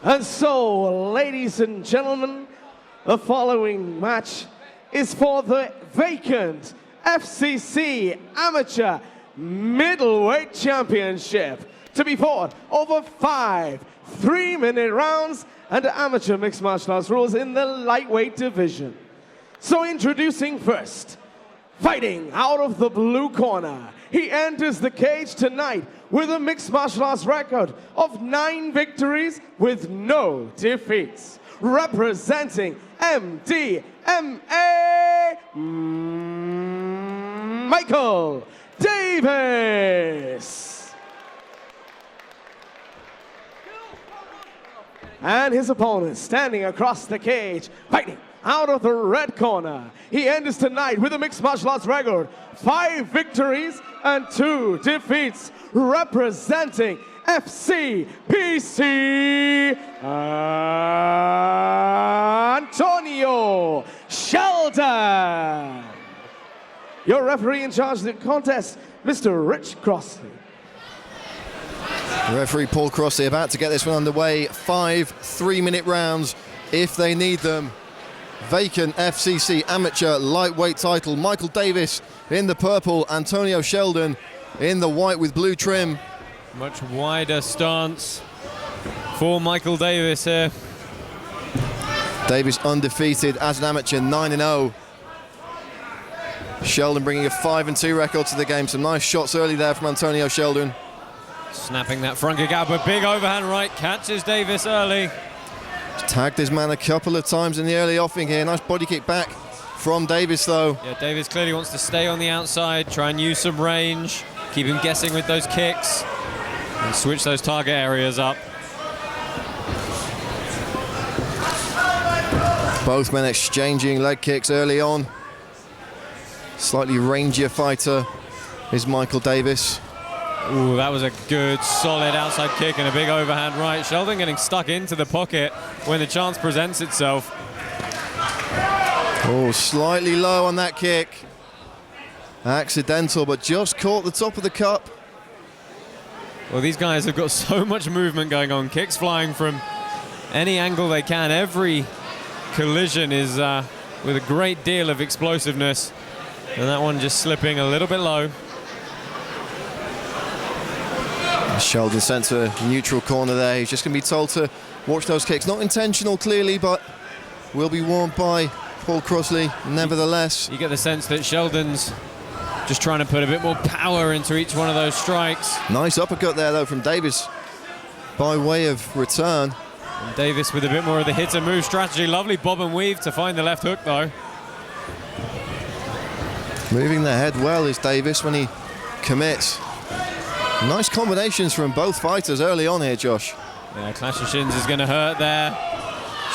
And so, ladies and gentlemen, the following match is for the vacant FCC Amateur Middleweight Championship to be fought over 5 3-minute rounds under amateur mixed martial arts rules in the lightweight division. So introducing first, fighting out of the blue corner, he enters the cage tonight with a mixed martial arts record of 9 victories with no defeats. Representing MDMA, Michael Davies. And his opponent standing across the cage, fighting out of the red corner. He enters tonight with a mixed martial arts record, 5 victories and 2 defeats, representing FCPC, Antonio Sheldon. Your referee in charge of the contest, Mr. Rich Crossley. Referee Paul Crossley about to get this one underway. 5 3-minute rounds if they need them. Vacant FCC amateur lightweight title. Michael Davies in the purple, Antonio Sheldon in the white with blue trim. Much wider stance for Michael Davies here. Davies undefeated as an amateur, 9-0. Sheldon bringing a 5-2 record to the game. Some nice shots early there from Antonio Sheldon. Snapping that front kick out, but big overhand right, catches Davies early. Tagged his man a couple of times in the early offing here. Nice body kick back from Davies though. Yeah, Davies clearly wants to stay on the outside, try and use some range, keep him guessing with those kicks, and switch those target areas up. Both men exchanging leg kicks early on. Slightly rangier fighter is Michael Davies. Ooh, that was a good, solid outside kick and a big overhand right. Sheldon getting stuck into the pocket when the chance presents itself. Oh, slightly low on that kick. Accidental, but just caught the top of the cup. Well, these guys have got so much movement going on. Kicks flying from any angle they can. Every collision is with a great deal of explosiveness. And that one just slipping a little bit low. Sheldon sent to a neutral corner there. He's just going to be told to watch those kicks. Not intentional, clearly, but will be warned by Paul Crossley, nevertheless. You get the sense that Sheldon's just trying to put a bit more power into each one of those strikes. Nice uppercut there, though, from Davies by way of return. And Davies with a bit more of the hit and move strategy. Lovely bob and weave to find the left hook, though. Moving the head well is Davies when he commits. Nice combinations from both fighters early on here, Josh. Yeah, clash of shins is going to hurt there.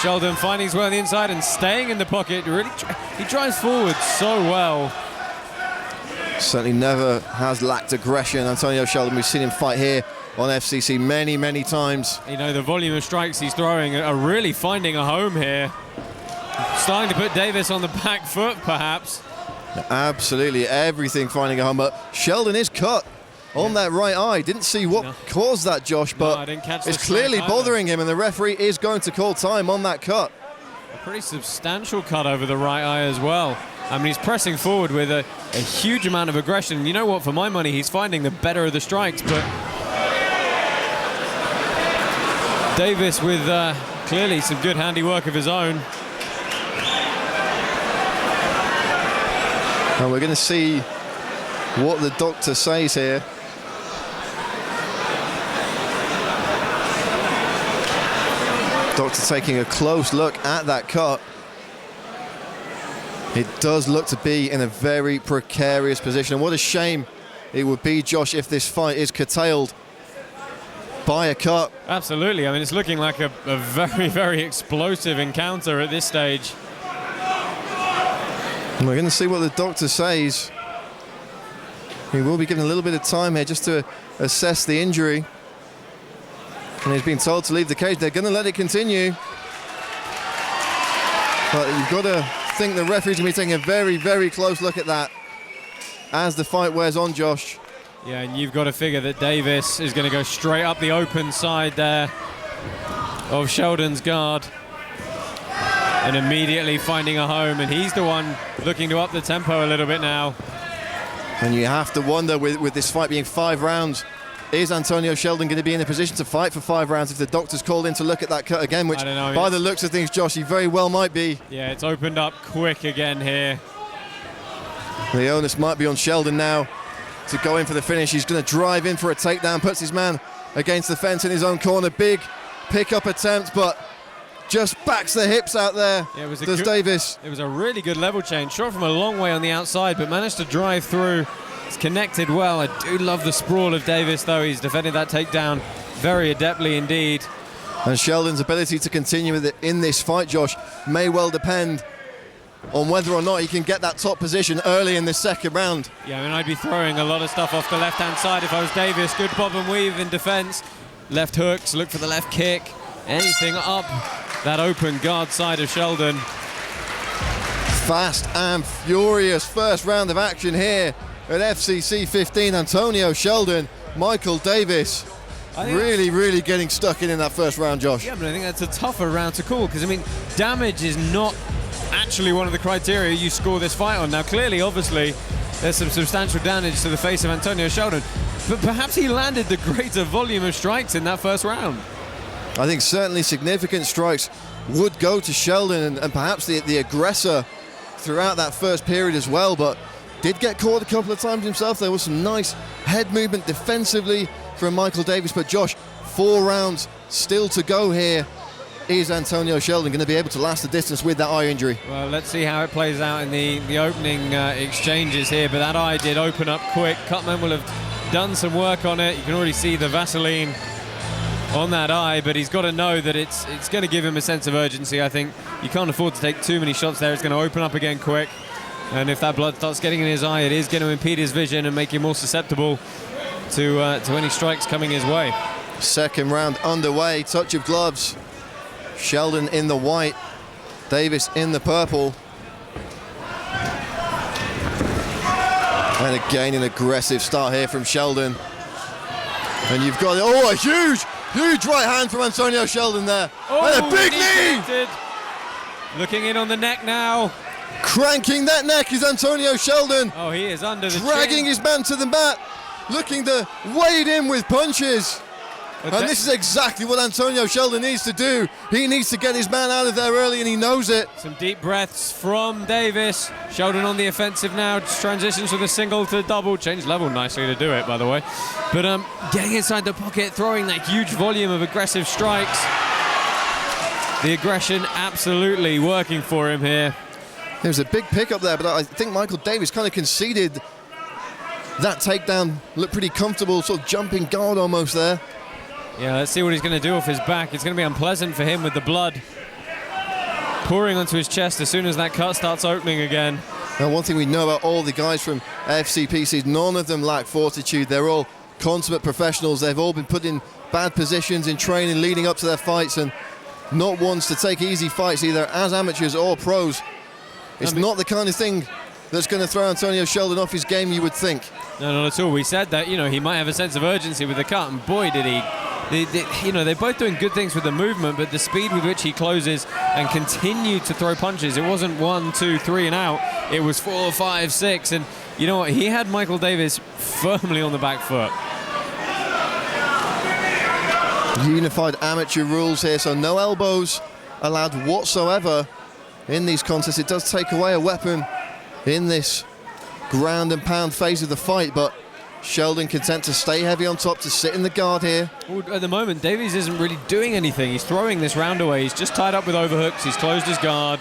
Sheldon finding his way on the inside and staying in the pocket. Really, he drives forward so well. Certainly never has lacked aggression, Antonio Sheldon. We've seen him fight here on FCC many, many times. You know, the volume of strikes he's throwing are really finding a home here. Starting to put Davies on the back foot, perhaps. Absolutely, everything finding a home. But Sheldon is cut on that right eye. Didn't see what caused that, Josh, but it's clearly bothering him, and the referee is going to call time on that cut. A pretty substantial cut over the right eye as well. I mean, he's pressing forward with a huge amount of aggression. You know what, for my money, he's finding the better of the strikes, but Davies with clearly some good handiwork of his own. And we're going to see what the doctor says here. Doctor taking a close look at that cut. It does look to be in a very precarious position. And what a shame it would be, Josh, if this fight is curtailed by a cut. Absolutely. I mean, it's looking like a very, very explosive encounter at this stage. And we're going to see what the doctor says. He will be given a little bit of time here just to assess the injury. And he's been told to leave the cage. They're going to let it continue. But you've got to think the referee's going to be taking a very, very close look at that as the fight wears on, Josh. Yeah, and you've got to figure that Davies is going to go straight up the open side there. of Sheldon's guard and immediately finding a home, and he's the one looking to up the tempo a little bit now. And you have to wonder, with this fight being 5 rounds, is Antonio Sheldon going to be in a position to fight for 5 rounds if the doctor's called in to look at that cut again, which I don't know, by the looks of things, Josh, he very well might be. Yeah, it's opened up quick again here. The onus might be on Sheldon now to go in for the finish. He's going to drive in for a takedown, puts his man against the fence in his own corner. Big pick-up attempt, but just backs the hips out there. Yeah, does Davies. It was a really good level change. Shot from a long way on the outside, but managed to drive through. It's connected well. I do love the sprawl of Davies, though. He's defended that takedown very adeptly indeed. And Sheldon's ability to continue with it in this fight, Josh, may well depend on whether or not he can get that top position early in the second round. Yeah, I mean, I'd be throwing a lot of stuff off the left-hand side if I was Davies. Good bob and weave in defense. Left hooks, look for the left kick. Anything up that open guard side of Sheldon. Fast and furious first round of action here at FCC 15. Antonio Sheldon, Michael Davies. Really getting stuck in that first round, Josh. Yeah, but I think that's a tougher round to call, because, I mean, damage is not actually one of the criteria you score this fight on. Now, clearly, obviously, there's some substantial damage to the face of Antonio Sheldon, but perhaps he landed the greater volume of strikes in that first round. I think certainly significant strikes would go to Sheldon, and perhaps the aggressor throughout that first period as well, but did get caught a couple of times himself. There was some nice head movement defensively from Michael Davies, but Josh, 4 rounds still to go here. Is Antonio Sheldon going to be able to last the distance with that eye injury? Well, let's see how it plays out in the opening exchanges here, but that eye did open up quick. Cutman will have done some work on it. You can already see the Vaseline on that eye, but he's got to know that it's going to give him a sense of urgency. I think you can't afford to take too many shots there. It's going to open up again quick, and if that blood starts getting in his eye, it is going to impede his vision and make him more susceptible to any strikes coming his way. Second round underway. Touch of gloves. Sheldon in the white, Davies in the purple. And again an aggressive start here from Sheldon. And you've got, a huge right hand from Antonio Sheldon there. And a big knee! Connected. Looking in on the neck now. Cranking that neck is Antonio Sheldon. Oh, he is under the dragging chin. his man to the mat, looking to wade in with punches. And this is exactly what Antonio Sheldon needs to do. He needs to get his man out of there early, and he knows it. Some deep breaths from Davies. Sheldon on the offensive now. Just transitions from the single to the double. Changed level nicely to do it, by the way. But getting inside the pocket, throwing that huge volume of aggressive strikes. The aggression absolutely working for him here. There was a big pickup there, but I think Michael Davies kind of conceded that takedown. Looked pretty comfortable, sort of jumping guard almost there. Yeah, let's see what he's going to do off his back. It's going to be unpleasant for him with the blood pouring onto his chest as soon as that cut starts opening again. Now, one thing we know about all the guys from FCPC is none of them lack fortitude. They're all consummate professionals. They've all been put in bad positions in training leading up to their fights, and not ones to take easy fights either as amateurs or pros. It's not the kind of thing that's going to throw Antonio Sheldon off his game, you would think. No, not at all. We said that, he might have a sense of urgency with the cut, and boy, did he. They're both doing good things with the movement, but the speed with which he closes and continued to throw punches, it wasn't 1, 2, 3 and out. It was 4, 5, 6, and you know what? He had Michael Davies firmly on the back foot. Unified amateur rules here, so no elbows allowed whatsoever in these contests. It does take away a weapon in this ground and pound phase of the fight, but Sheldon content to stay heavy on top, to sit in the guard here. Well, at the moment, Davies isn't really doing anything. He's throwing this round away. He's just tied up with overhooks. He's closed his guard.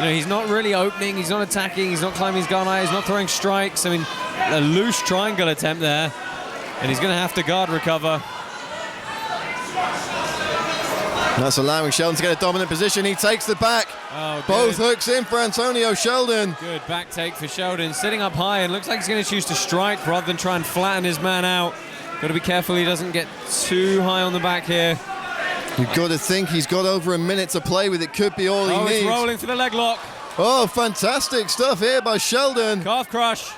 He's not really opening. He's not attacking. He's not climbing his guard high. He's not throwing strikes. I mean, a loose triangle attempt there, and he's going to have to guard recover. That's allowing Sheldon to get a dominant position. He takes the back. Oh, both hooks in for Antonio Sheldon. Good back take for Sheldon. Sitting up high, and looks like he's going to choose to strike rather than try and flatten his man out. Got to be careful he doesn't get too high on the back here. You've got to think he's got over a minute to play with. It could be all he needs. It's rolling for the leg lock. Oh, fantastic stuff here by Sheldon. Calf crush.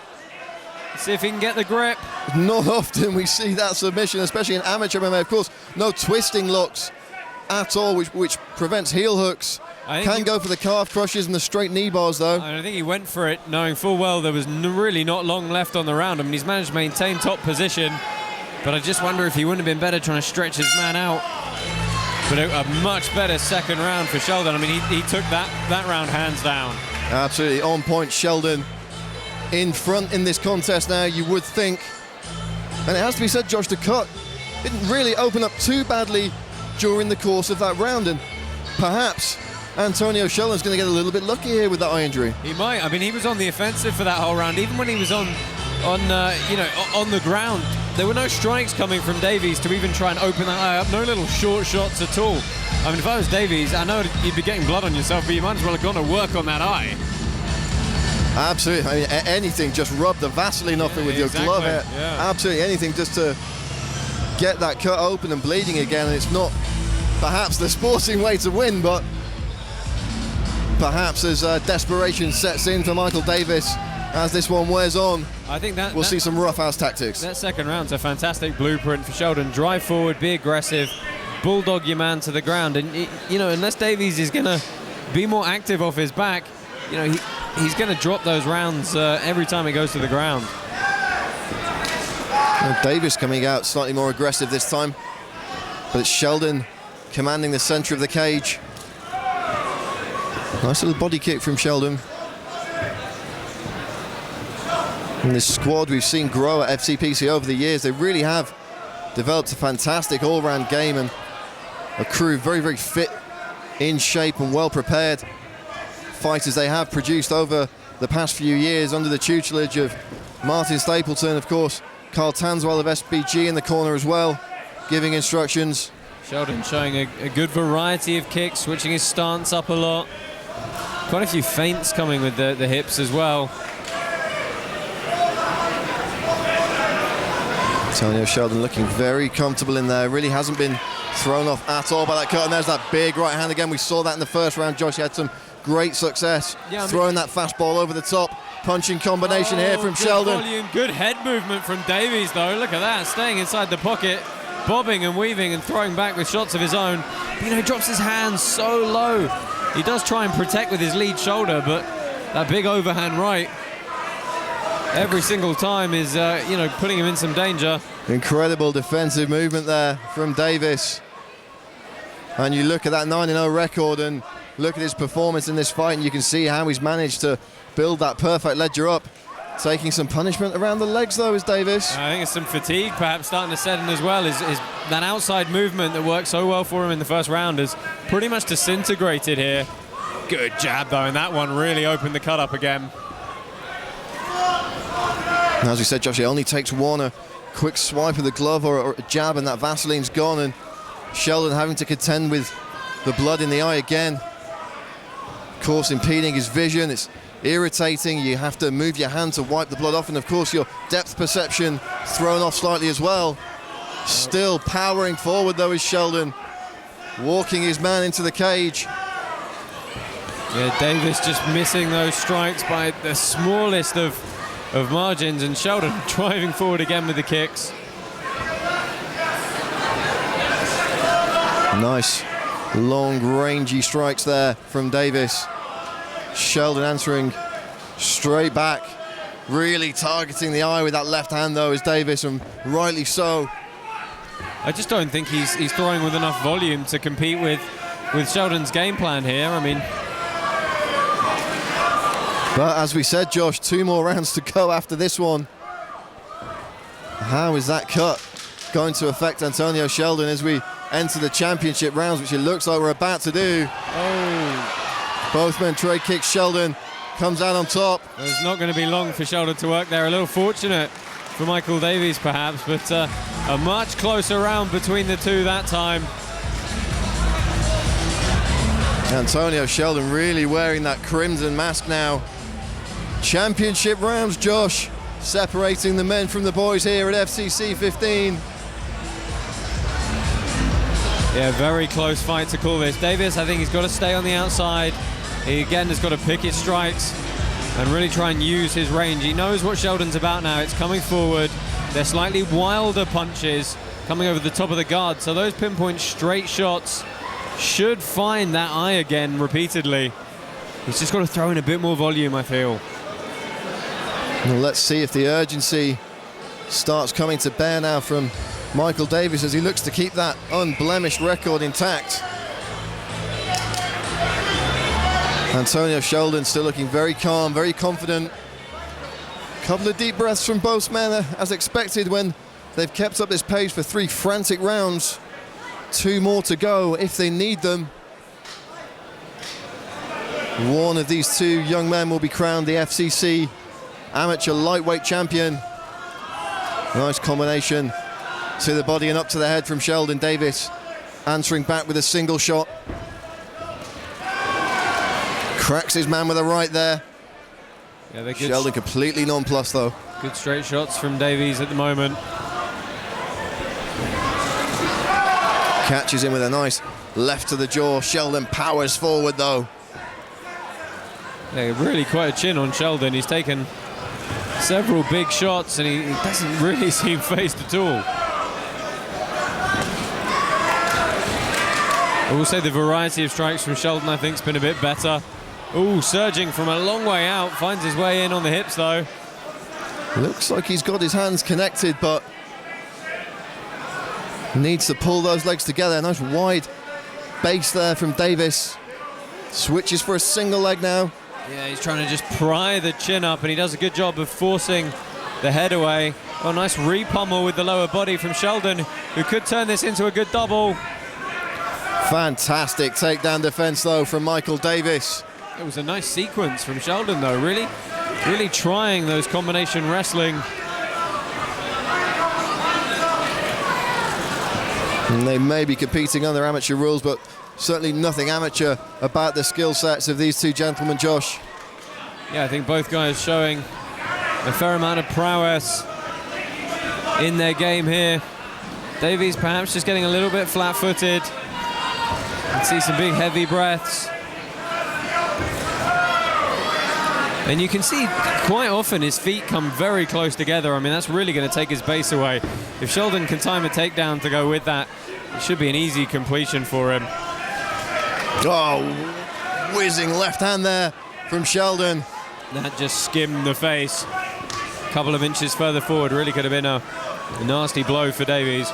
Let's see if he can get the grip. Not often we see that submission, especially in amateur MMA. Of course, no twisting looks at all, which prevents heel hooks. Can go for the calf crushes and the straight knee bars, though. I think he went for it, knowing full well there was really not long left on the round. I mean, he's managed to maintain top position, but I just wonder if he wouldn't have been better trying to stretch his man out. But a much better second round for Sheldon. I mean, he took that round hands down. Absolutely on point. Sheldon in front in this contest now, you would think. And it has to be said, Josh, the cut didn't really open up too badly during the course of that round, and perhaps Antonio Sheldon's going to get a little bit lucky here with that eye injury. He might. I mean, he was on the offensive for that whole round. Even when he was on the ground, there were no strikes coming from Davies to even try and open that eye up. No little short shots at all. I mean, if I was Davies, I know you'd be getting blood on yourself, but you might as well have gone to work on that eye. Absolutely. I mean, anything, just rub the Vaseline off it with your glove here. Yeah. Absolutely anything just to get that cut open and bleeding again. And it's not perhaps the sporting way to win, but perhaps as desperation sets in for Michael Davies as this one wears on, I think we'll see some roughhouse tactics. That second round's a fantastic blueprint for Sheldon. Drive forward, be aggressive, bulldog your man to the ground, and unless Davies is going to be more active off his back, he's going to drop those rounds every time he goes to the ground. Well, Davies coming out slightly more aggressive this time, but it's Sheldon commanding the center of the cage. Nice little body kick from Sheldon. And this squad we've seen grow at FCPC over the years, they really have developed a fantastic all-round game, and a crew very, very fit, in shape and well prepared fighters they have produced over the past few years under the tutelage of Martin Stapleton, of course, Carl Tanswell of SBG in the corner as well, giving instructions. Sheldon showing a good variety of kicks, switching his stance up a lot. Quite a few feints coming with the hips as well. Antonio Sheldon looking very comfortable in there. Really hasn't been thrown off at all by that cut. And there's that big right hand again. We saw that in the first round. Josh, he had some great success throwing that fastball over the top. Punching combination here from Sheldon. Volume. Good head movement from Davies, though. Look at that, staying inside the pocket, bobbing and weaving and throwing back with shots of his own. But, he drops his hands so low. He does try and protect with his lead shoulder, but that big overhand right every single time is, putting him in some danger. Incredible defensive movement there from Davies. And you look at that 9-0 record and look at his performance in this fight, and you can see how he's managed to build that perfect ledger up. Taking some punishment around the legs, though, is Davies. I think it's some fatigue perhaps starting to set in as well. Is that outside movement that worked so well for him in the first round is pretty much disintegrated here. Good jab, though, and that one really opened the cut up again. As we said, Josh, it only takes one, a quick swipe of the glove or a jab, and that Vaseline's gone, and Sheldon having to contend with the blood in the eye again. Of course, impeding his vision. It's irritating. You have to move your hand to wipe the blood off, and of course your depth perception thrown off slightly as well. Still powering forward, though, is Sheldon, walking his man into the cage. Yeah, Davies just missing those strikes by the smallest of margins, and Sheldon driving forward again with the kicks. Nice long rangy strikes there from Davies. Sheldon answering straight back, really targeting the eye with that left hand, though, is Davies, and rightly so. I just don't think he's throwing with enough volume to compete with Sheldon's game plan here. I mean, but as we said, Josh, 2 more rounds to go after this one. How is that cut going to affect Antonio Sheldon as we enter the championship rounds, which it looks like we're about to do? Oh. Both men trade kicks. Sheldon comes out on top. It's not going to be long for Sheldon to work there. A little fortunate for Michael Davies, perhaps, but a much closer round between the two that time. Antonio Sheldon really wearing that crimson mask now. Championship rounds, Josh, separating the men from the boys here at FCC 15. Yeah, very close fight to call this. Davies, I think he's got to stay on the outside. He again has got to pick his strikes and really try and use his range. He knows what Sheldon's about now. It's coming forward. They're slightly wilder punches coming over the top of the guard. So those pinpoint straight shots should find that eye again repeatedly. He's just got to throw in a bit more volume, I feel. Well, let's see if the urgency starts coming to bear now from Michael Davies as he looks to keep that unblemished record intact. Antonio Sheldon still looking very calm, very confident. Couple of deep breaths from both men as expected when they've kept up this pace for 3 frantic rounds. 2 more to go if they need them. One of these 2 young men will be crowned the FCC Amateur Lightweight Champion. Nice combination to the body and up to the head from Sheldon. Davies answering back with a single shot. Cracks his man with a right there. Yeah, they're good. Sheldon completely nonplussed though. Good straight shots from Davies at the moment. Catches him with a nice left to the jaw. Sheldon powers forward though. Yeah, really quite a chin on Sheldon. He's taken several big shots and he doesn't really seem phased at all. I will say the variety of strikes from Sheldon, I think, has been a bit better. Ooh, surging from a long way out, finds his way in on the hips though. Looks like he's got his hands connected, but needs to pull those legs together. Nice wide base there from Davies. Switches for a single leg now. Yeah, he's trying to just pry the chin up, and he does a good job of forcing the head away. Oh, nice re-pummel with the lower body from Sheldon, who could turn this into a good double. Fantastic takedown defense though from Michael Davies. It was a nice sequence from Sheldon though, really trying those combination wrestling. And they may be competing under amateur rules, but certainly nothing amateur about the skill sets of these 2 gentlemen, Josh. Yeah, I think both guys showing a fair amount of prowess in their game here. Davies perhaps just getting a little bit flat-footed. You can see some big heavy breaths. And you can see quite often his feet come very close together. I mean, that's really going to take his base away. If Sheldon can time a takedown to go with that, it should be an easy completion for him. Oh, whizzing left hand there from Sheldon. That just skimmed the face. A couple of inches further forward, really could have been a nasty blow for Davies.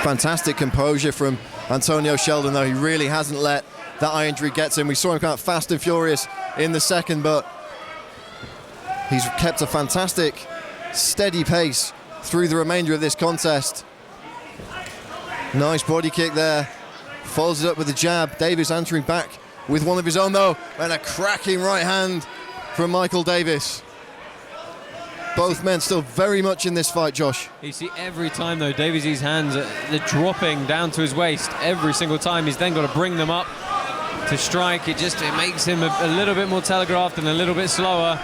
Fantastic composure from Antonio Sheldon though. He really hasn't let that eye injury get to him. We saw him come out fast and furious in the second, but he's kept a fantastic steady pace through the remainder of this contest. Nice body kick there. Follows it up with a jab. Davies answering back with one of his own though, and a cracking right hand from Michael Davies. Both men still very much in this fight, Josh. You see every time though, Davies' hands they're dropping down to his waist every single time. He's then got to bring them up to strike. It makes him a little bit more telegraphed and a little bit slower.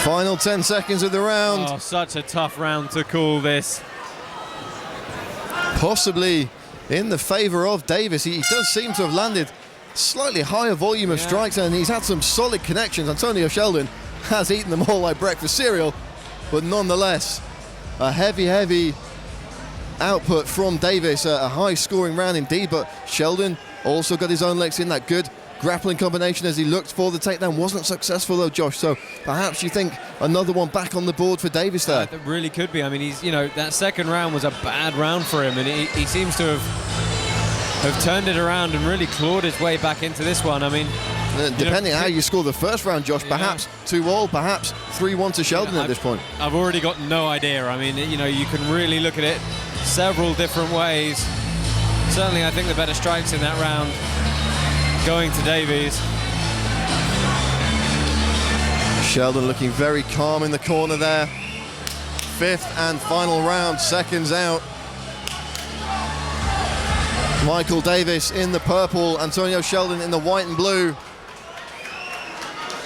Final 10 seconds of the round. Oh, such a tough round to call this. Possibly in the favor of Davies. He does seem to have landed slightly higher volume of strikes, and he's had some solid connections. Antonio Sheldon has eaten them all like breakfast cereal, but nonetheless, a heavy output from Davies. A high scoring round indeed, but Sheldon also got his own legs in. That good grappling combination as he looked for the takedown wasn't successful though, Josh, so perhaps you think another one back on the board for Davies there. It really could be. I mean, that second round was a bad round for him, and he seems to have turned it around and really clawed his way back into this one. I mean, depending on how you score the first round, Josh, perhaps 2-2, perhaps 3-1 to Sheldon at this point. I've already got no idea. I mean, you can really look at it several different ways. Certainly, I think the better strikes in that round going to Davies. Sheldon looking very calm in the corner there. 5th and final round, seconds out. Michael Davies in the purple, Antonio Sheldon in the white and blue.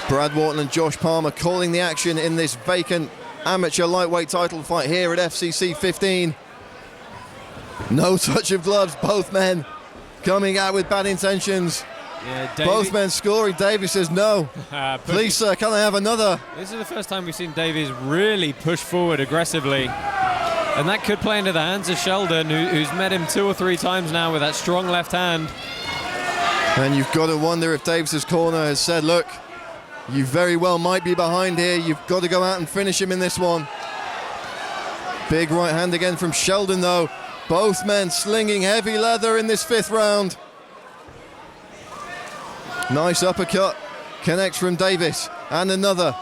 Brad Wharton and Josh Palmer calling the action in this vacant amateur lightweight title fight here at FCC 15. No touch of gloves, both men coming out with bad intentions. Yeah, both men scoring. Davies says no. Please, sir, can I have another? This is the first time we've seen Davies really push forward aggressively. And that could play into the hands of Sheldon, who's met him 2 or 3 times now with that strong left hand. And you've got to wonder if Davies' corner has said, look, you very well might be behind here. You've got to go out and finish him in this one. Big right hand again from Sheldon, though. Both men slinging heavy leather in this 5th round. Nice uppercut. Connects from Davies. And another.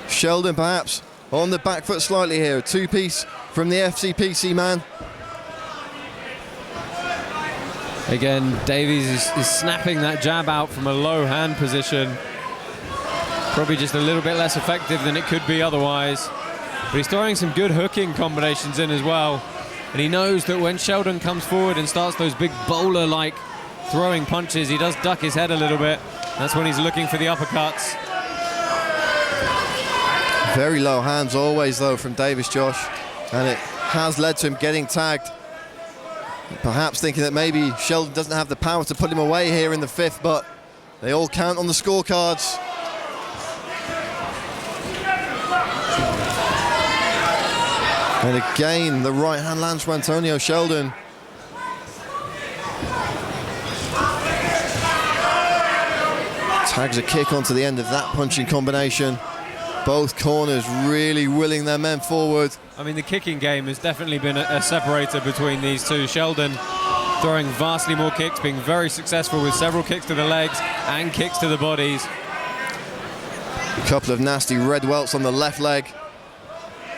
Sheldon perhaps on the back foot slightly here. A 2-piece from the FCPC man. Again, Davies is snapping that jab out from a low hand position. Probably just a little bit less effective than it could be otherwise. But he's throwing some good hooking combinations in as well. And he knows that when Sheldon comes forward and starts those big bowler-like throwing punches, he does duck his head a little bit. That's when he's looking for the uppercuts. Very low hands always, though, from Davies, Josh. And it has led to him getting tagged. Perhaps thinking that maybe Sheldon doesn't have the power to put him away here in the 5th, but they all count on the scorecards. And again, the right hand lands for Antonio Sheldon. Tags a kick onto the end of that punching combination. Both corners really willing their men forward. I mean, the kicking game has definitely been a separator between these two. Sheldon throwing vastly more kicks, being very successful with several kicks to the legs and kicks to the bodies. A couple of nasty red welts on the left leg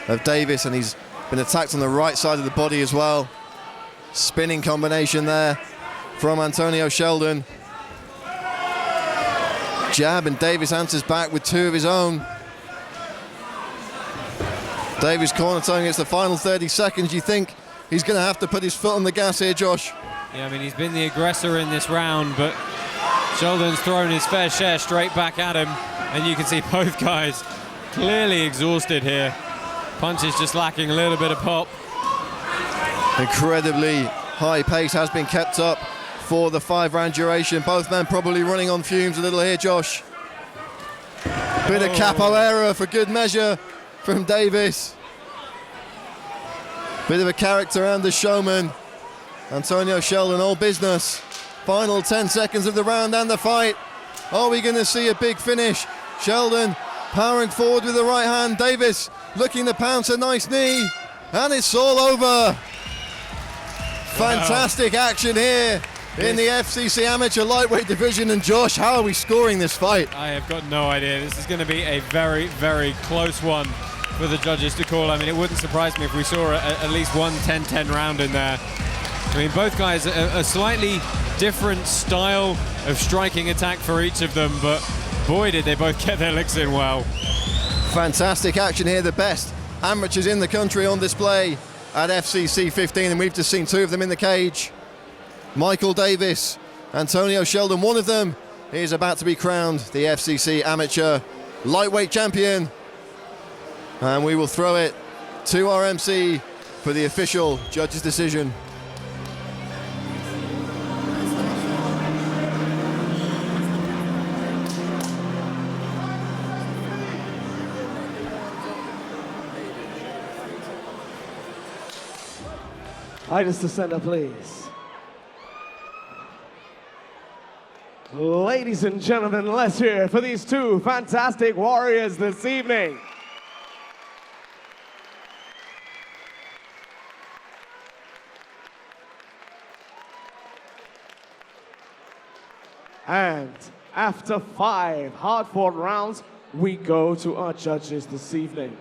of Davies, and he's been attacked on the right side of the body as well. Spinning combination there from Antonio Sheldon. Jab, and Davies answers back with 2 of his own. Davies corner telling it's the final 30 seconds. You think he's going to have to put his foot on the gas here, Josh? Yeah, I mean, he's been the aggressor in this round, but Sheldon's thrown his fair share straight back at him, and you can see both guys clearly exhausted here. Punches just lacking a little bit of pop. Incredibly high pace has been kept up for the 5-round duration. Both men probably running on fumes a little here, Josh. Bit of capoeira for good measure from Davies. Bit of a character and a showman. Antonio Sheldon, all business. Final 10 seconds of the round and the fight. Are we going to see a big finish? Sheldon powering forward with the right hand. Davies looking to pounce a nice knee. And it's all over. Fantastic action here in the FCC amateur lightweight division. And Josh, how are we scoring this fight? I have got no idea. This is going to be a very, very close one for the judges to call. I mean, it wouldn't surprise me if we saw at least one 10-10 round in there. I mean, both guys, a slightly different style of striking attack for each of them, but boy, did they both get their licks in well. Fantastic action here. The best amateurs in the country on display at FCC 15, and we've just seen 2 of them in the cage. Michael Davies, Antonio Sheldon, one of them is about to be crowned the FCC amateur lightweight champion. And we will throw it to our MC for the official judge's decision. Items to center, please. Ladies and gentlemen, let's hear it for these 2 fantastic warriors this evening. And after 5 hard-fought rounds, we go to our judges this evening.